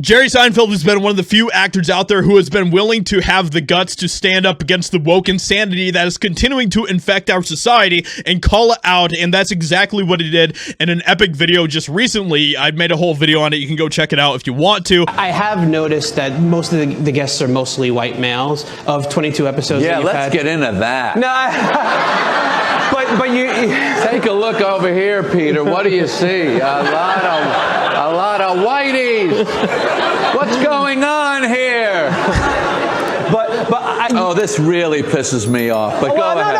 Jerry Seinfeld has been one of the few actors out there who has been willing to have the guts to stand up against the woke insanity that is continuing to infect our society and call it out, and that's exactly what he did in an epic video just recently. I made a whole video on it. You can go check it out if you want to. I have noticed that most of the guests are mostly white males of 22 episods. Yeah, let's get into that. No, but you take a look over here, Peter. What do you see? A lot of whiteys. What's going on here? Oh, this really pisses me off. But go ahead.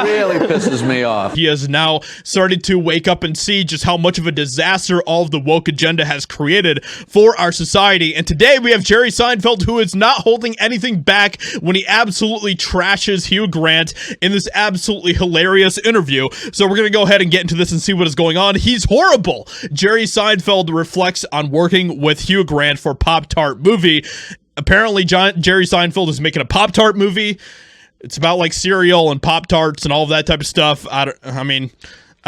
Really pisses me off. He has now started to wake up and see just how much of a disaster all of the woke agenda has created for our society. And today we have Jerry Seinfeld, who is not holding anything back when he absolutely trashes Hugh Grant in this absolutely hilarious interview. So we're going to go ahead and get into this and see what is going on. He's horrible. Jerry Seinfeld reflects on working with Hugh Grant for Pop-Tart movie. Apparently, Jerry Seinfeld is making a Pop-Tart movie. It's about like cereal and Pop-Tarts and all of that type of stuff. I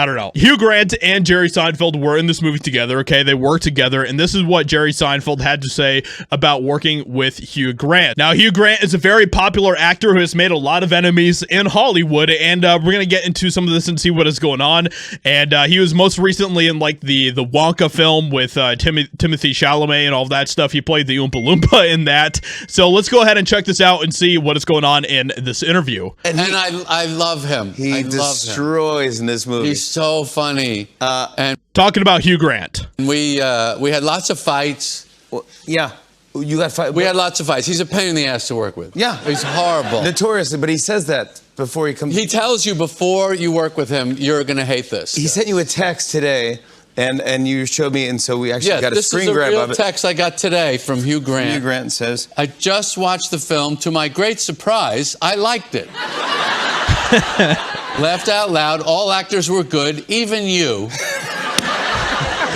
don't know. Hugh Grant and Jerry Seinfeld were in this movie together, okay? They worked together, and this is what Jerry Seinfeld had to say about working with Hugh Grant. Now, Hugh Grant is a very popular actor who has made a lot of enemies in Hollywood, and we're going to get into some of this and see what is going on. And he was most recently in, like, the Wonka film with Timothy Chalamet and all of that stuff. He played the Oompa Loompa in that. So let's go ahead and check this out and see what is going on in this interview. And I love him. He destroys in this movie. He's so funny. And talking about Hugh Grant. We had lots of fights. Well, yeah. You got fight. We had lots of fights. He's a pain in the ass to work with. Yeah. He's horrible. Notoriously, but he says that before he comes. He tells you before you work with him, you're going to hate this. He sent you a text today, and you showed me, and so we actually got a screen grab of it. this is a real text I got today from Hugh Grant. Hugh Grant says, I just watched the film. To my great surprise, I liked it. Laughed out loud. All actors were good, even you.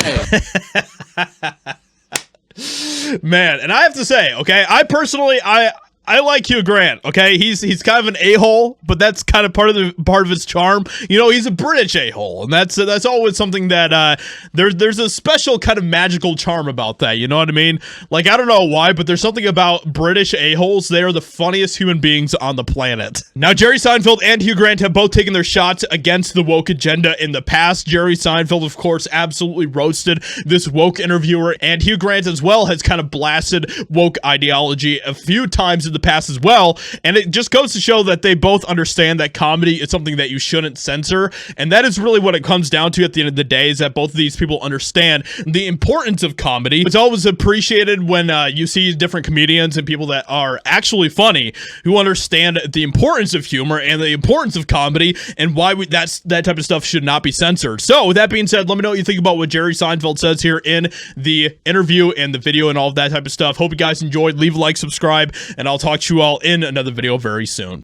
Hey. Man, and I have to say, okay, I personally, I like Hugh Grant, okay? He's kind of an a-hole, but that's kind of part of his charm. You know, he's a British a-hole, and that's always something that there's a special kind of magical charm about that, you know what I mean? Like, I don't know why, but there's something about British a-holes. They are the funniest human beings on the planet. Now, Jerry Seinfeld and Hugh Grant have both taken their shots against the woke agenda in the past. Jerry Seinfeld, of course, absolutely roasted this woke interviewer, and Hugh Grant as well has kind of blasted woke ideology a few times in the past as well, and it just goes to show that they both understand that comedy is something that you shouldn't censor, and that is really what it comes down to at the end of the day, is that both of these people understand the importance of comedy. It's always appreciated when you see different comedians and people that are actually funny who understand the importance of humor and the importance of comedy and why that type of stuff should not be censored. So with that being said, let me know what you think about what Jerry Seinfeld says here in the interview and the video and all of that type of stuff. Hope you guys enjoyed. Leave a like, subscribe, and I'll talk to you all in another video very soon.